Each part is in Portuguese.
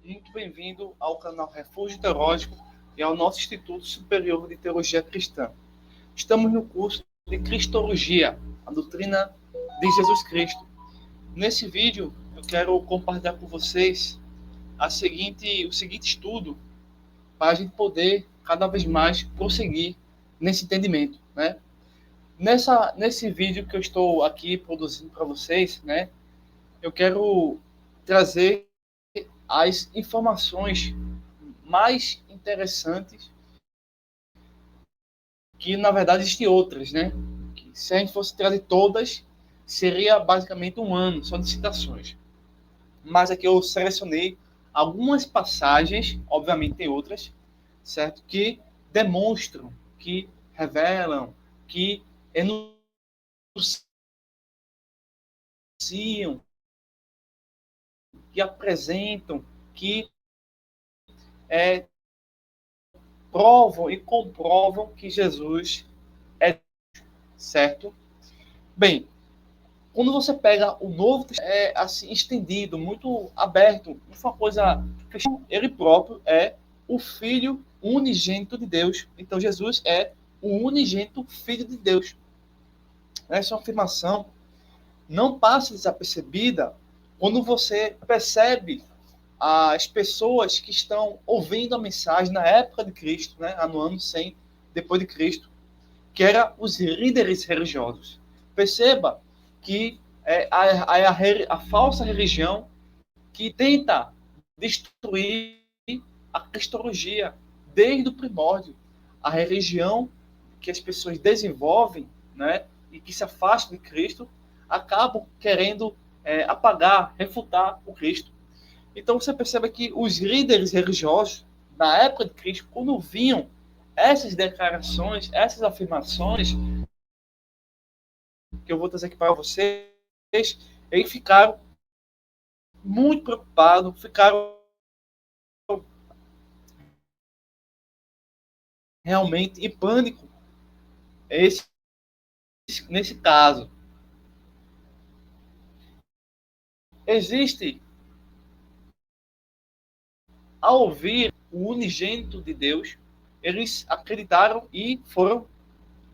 muito bem-vindo ao canal Refúgio Teológico e ao nosso Instituto Superior de Teologia Cristã. Estamos no curso de Cristologia, a doutrina de Jesus Cristo. Nesse vídeo, eu quero compartilhar com vocês o seguinte estudo para a gente poder cada vez mais prosseguir nesse entendimento, né? Nesse vídeo que eu estou aqui produzindo para vocês, né, eu quero trazer as informações mais interessantes, que na verdade existem outras, né? Que, se a gente fosse trazer todas, seria basicamente um ano só de citações. Mas aqui eu selecionei algumas passagens, obviamente tem outras, certo? Que demonstram, que revelam, que enunciam, que apresentam, que provam e comprovam que Jesus é certo. Bem, quando você pega o Novo Testamento, é assim estendido, muito aberto, uma coisa, ele próprio é o Filho unigênito de Deus. Então Jesus é o unigênito Filho de Deus. Essa é uma afirmação não passa desapercebida quando você percebe as pessoas que estão ouvindo a mensagem na época de Cristo, né, no ano 100 depois de Cristo, que eram os líderes religiosos. Perceba que a falsa religião que tenta destruir a cristologia desde o primórdio. A religião que as pessoas desenvolvem, né, e que se afastam de Cristo, acabam querendo apagar, refutar o Cristo. Então você percebe que os líderes religiosos, na época de Cristo, quando viam essas declarações, essas afirmações, que eu vou trazer aqui para vocês, eles ficaram muito preocupados, ficaram realmente em pânico nesse caso. Existe, ao ouvir o unigênito de Deus, eles acreditaram e foram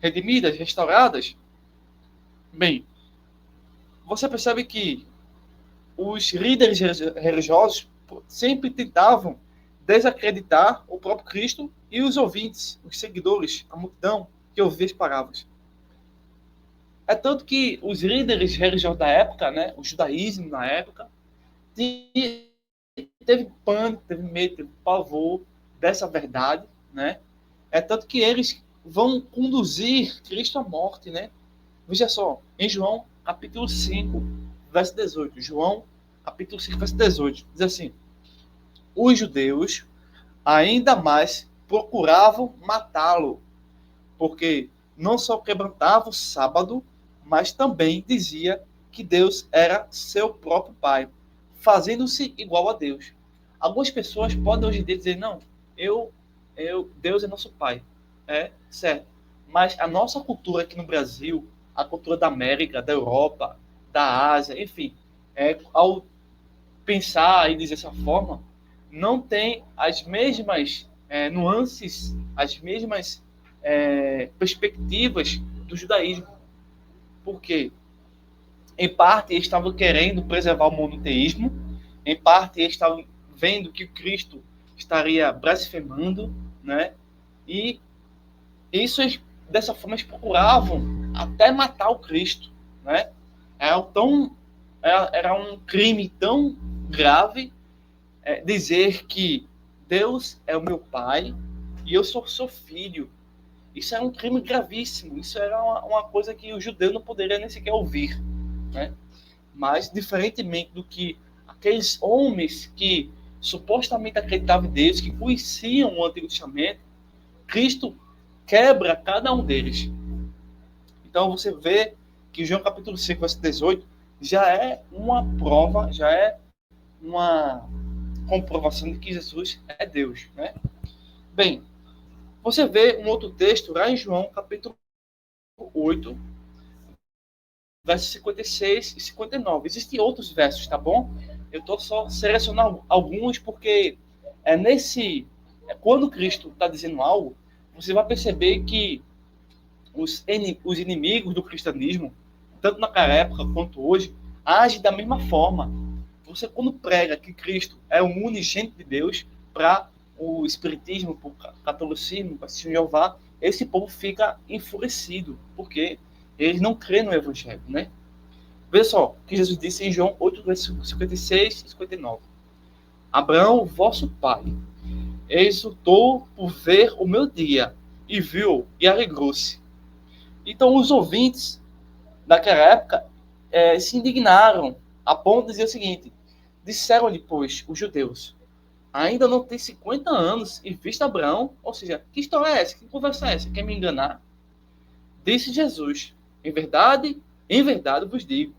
redimidas, restauradas. Bem, você percebe que os líderes religiosos sempre tentavam desacreditar o próprio Cristo e os ouvintes, os seguidores, a multidão que ouvia as palavras. É tanto que os líderes religiosos da época, né, o judaísmo na época, teve pânico, teve medo, teve pavor dessa verdade, né? É tanto que eles vão conduzir Cristo à morte, né? Veja só, em João, capítulo 5, verso 18. João, capítulo 5, verso 18. Diz assim: os judeus ainda mais procuravam matá-lo, porque não só quebrantava o sábado, mas também dizia que Deus era seu próprio Pai, fazendo-se igual a Deus. Algumas pessoas podem hoje em dia dizer, não, Deus é nosso Pai. É certo. Mas a nossa cultura aqui no Brasil, a cultura da América, da Europa, da Ásia, enfim, ao pensar e dizer dessa forma, não tem as mesmas nuances, as mesmas perspectivas do judaísmo. Porque, em parte, eles estavam querendo preservar o monoteísmo, em parte, eles estavam vendo que Cristo estaria blasfemando, né? E isso, dessa forma, eles procuravam até matar o Cristo, né? Era um crime tão grave dizer que Deus é o meu pai e eu sou seu filho. Isso era um crime gravíssimo. Isso era uma coisa que o judeu não poderia nem sequer ouvir, né? Mas, diferentemente do que aqueles homens que supostamente acreditavam em Deus, que conheciam o Antigo Testamento, Cristo quebra cada um deles. Então você vê que João capítulo 5, verso 18, já é uma prova, já é uma comprovação de que Jesus é Deus, né? Bem, você vê um outro texto lá em João capítulo 8, versos 56 e 59. Existem outros versos, tá bom? Eu estou só selecionando alguns porque quando Cristo está dizendo algo, você vai perceber que os inimigos do cristianismo, tanto naquela época quanto hoje, agem da mesma forma. Você, quando prega que Cristo é o unigênito de Deus, para o espiritismo, para o catolicismo, para o Jeová, esse povo fica enfurecido, porque eles não creem no evangelho, né? Veja só o que Jesus disse em João 8, versículos 56 e 59. Abraão, vosso pai, exultou por ver o meu dia, e viu, e alegrou-se. Então, os ouvintes daquela época se indignaram, a ponto de dizer o seguinte: disseram-lhe, pois, os judeus, ainda não tem 50 anos e viste Abraão? Ou seja, que história é essa? Que conversa é essa? Quer me enganar? Disse Jesus: em verdade vos digo,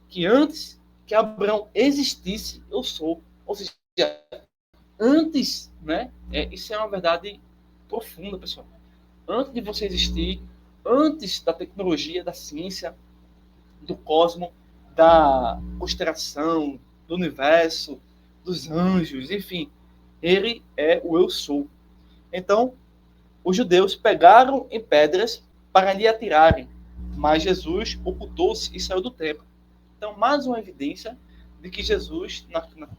que antes que Abraão existisse, eu sou. Ou seja, antes, né? Isso é uma verdade profunda, pessoal. Antes de você existir, antes da tecnologia, da ciência, do cosmos, da constelação, do universo, dos anjos, enfim, ele é o eu sou. Então, os judeus pegaram em pedras para lhe atirarem, mas Jesus ocultou-se e saiu do templo. Então, mais uma evidência de que Jesus,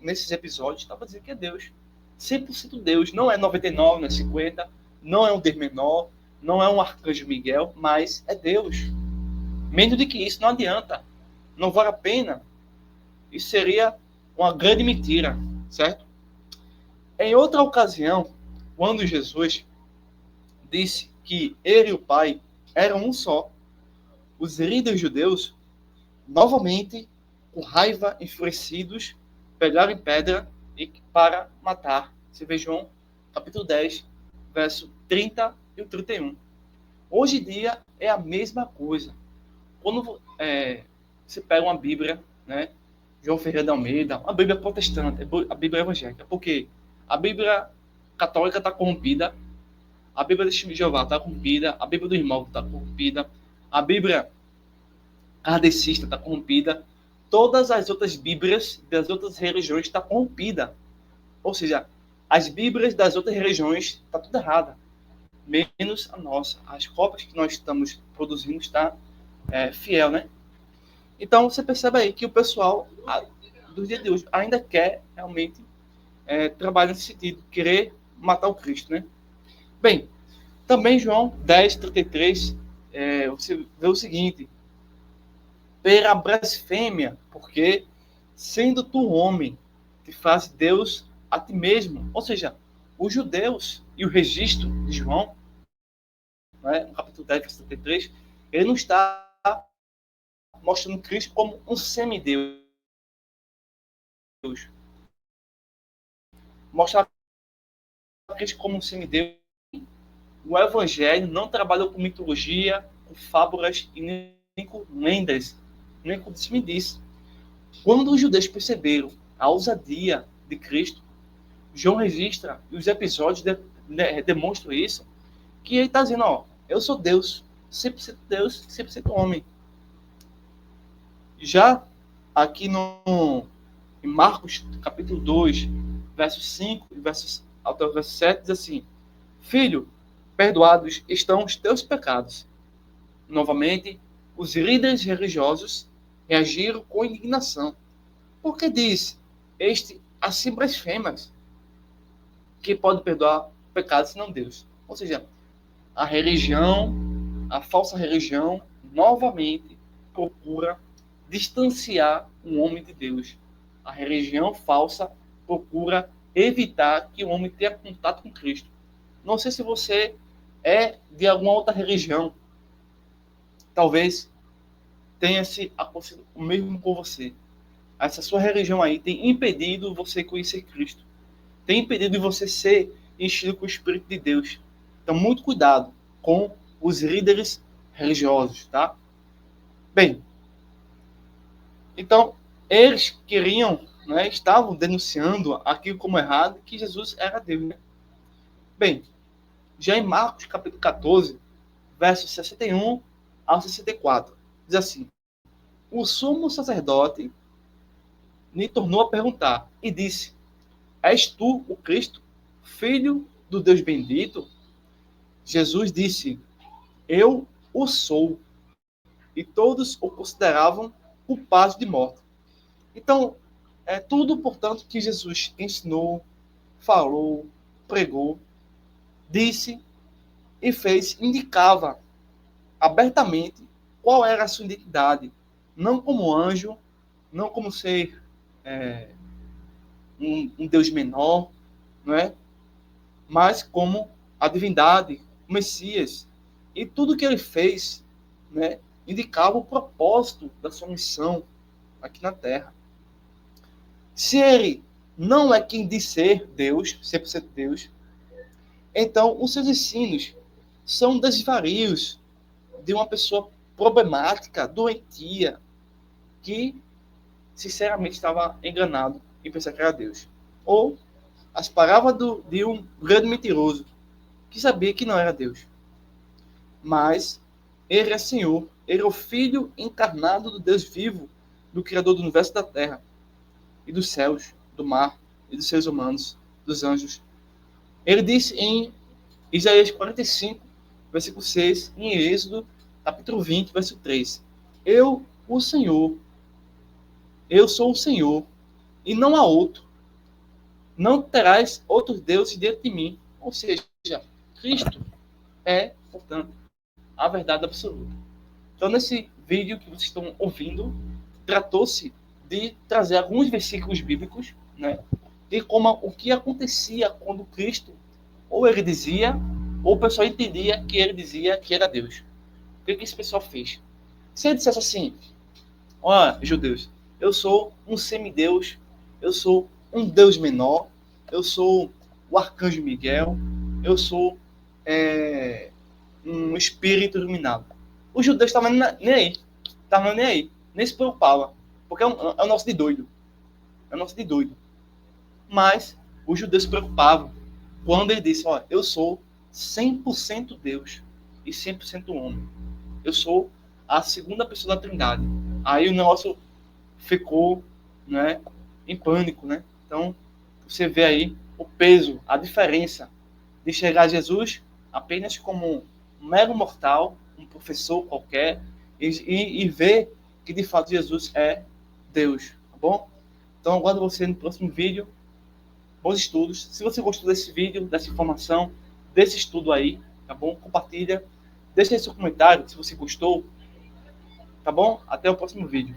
nesses episódios, estava dizendo que é Deus. 100% Deus. Não é 99, não é 50, não é um Deus menor, não é um arcanjo Miguel, mas é Deus. Menos de que isso não adianta. Não vale a pena. Isso seria uma grande mentira, certo? Em outra ocasião, quando Jesus disse que ele e o Pai eram um só, os líderes judeus, novamente, com raiva, enfurecidos, pegaram em pedra para matar. Você vê João, capítulo 10, verso 30 e 31. Hoje em dia é a mesma coisa. Quando você pega uma Bíblia, né, João Ferreira de Almeida, uma Bíblia protestante, a Bíblia evangélica, porque a Bíblia católica está corrompida, a Bíblia do Testemunho de Jeová está corrompida, a Bíblia do Irmão está corrompida, a Bíblia kardecista está corrompida, todas as outras Bíblias das outras religiões estão corrompidas. Ou seja, as Bíblias das outras religiões estão tudo errada, menos a nossa. As cópias que nós estamos produzindo está fiel, né? Então, você percebe aí que o pessoal do dia de hoje ainda quer realmente trabalhar nesse sentido, querer matar o Cristo, né? Bem, também João 10, 33, você vê o seguinte: pela blasfêmia, porque sendo tu homem, te faz Deus a ti mesmo. Ou seja, os judeus e o registro de João, né, no capítulo 10, versículo 33, ele não está mostrando Cristo como um semideus. Mostrar Cristo como um semideus. O Evangelho não trabalhou com mitologia, com fábulas e nem com lendas, nem com disse. Quando os judeus perceberam a ousadia de Cristo, João registra, e os episódios demonstram isso, que ele está dizendo, ó, eu sou Deus, 100% Deus, 100% homem. Já aqui em Marcos, capítulo 2, versos 5 e até o verso 7, diz assim: Filho, perdoados estão os teus pecados. Novamente, os líderes religiosos reagiram com indignação. Porque diz, este assim blasfemas, que pode perdoar pecados senão Deus. Ou seja, a religião, a falsa religião, novamente procura distanciar um homem de Deus. A religião falsa procura evitar que o homem tenha contato com Cristo. Não sei se você é de alguma outra religião. Talvez tenha-se acontecido o mesmo com você. Essa sua religião aí tem impedido você conhecer Cristo. Tem impedido de você ser enchido com o Espírito de Deus. Então, muito cuidado com os líderes religiosos, tá? Bem, então, eles queriam, né, estavam denunciando aquilo como errado, que Jesus era Deus. Né? Bem, já em Marcos, capítulo 14, versos 61 ao 64, diz assim: o sumo sacerdote lhe tornou a perguntar e disse: És tu o Cristo, filho do Deus bendito? Jesus disse: Eu o sou. E todos o consideravam culpado de morte. Então, é tudo, portanto, que Jesus ensinou, falou, pregou, disse e fez, indicava abertamente qual era a sua identidade, não como anjo, não como ser um Deus menor, não é? Mas como a divindade, o Messias. E tudo que ele fez, né, indicava o propósito da sua missão aqui na Terra. Se ele não é quem diz ser Deus, 100% Deus, então os seus ensinos são desvarios de uma pessoa problemática, doentia, que sinceramente estava enganado em pensar que era Deus. Ou as palavras de um grande mentiroso que sabia que não era Deus. Mas ele é Senhor, ele é o Filho encarnado do Deus vivo, do Criador do universo e da terra, e dos céus, do mar, e dos seres humanos, dos anjos. Ele disse em Isaías 45, versículo 6, e em Êxodo, capítulo 20, versículo 3. Eu, o Senhor, eu sou o Senhor, e não há outro. Não terás outros deuses diante de mim. Ou seja, Cristo é, portanto, a verdade absoluta. Então, nesse vídeo que vocês estão ouvindo, tratou-se de trazer alguns versículos bíblicos, né, de como o que acontecia quando Cristo, ou ele dizia, ou o pessoal entendia que ele dizia que era Deus. O que esse pessoal fez? Se ele dissesse assim: ó, judeus, eu sou um semideus, eu sou um Deus menor, eu sou o arcanjo Miguel, eu sou um espírito iluminado. Os judeus estavam nem aí, estavam nem aí, nem se preocupavam, porque é o nosso de doido, é o nosso de doido. Mas os judeus se preocupavam quando ele disse: ó, eu sou 100% Deus e 100% homem. Eu sou a segunda pessoa da Trindade. Aí o negócio ficou, né, em pânico, né? Então, você vê aí o peso, a diferença de enxergar Jesus apenas como um mero mortal, um professor qualquer, e ver que de fato Jesus é Deus, tá bom? Então, aguardo você no próximo vídeo. Bons estudos. Se você gostou desse vídeo, dessa informação, desse estudo aí, tá bom? Compartilha. Deixe aí seu comentário se você gostou, tá bom? Até o próximo vídeo.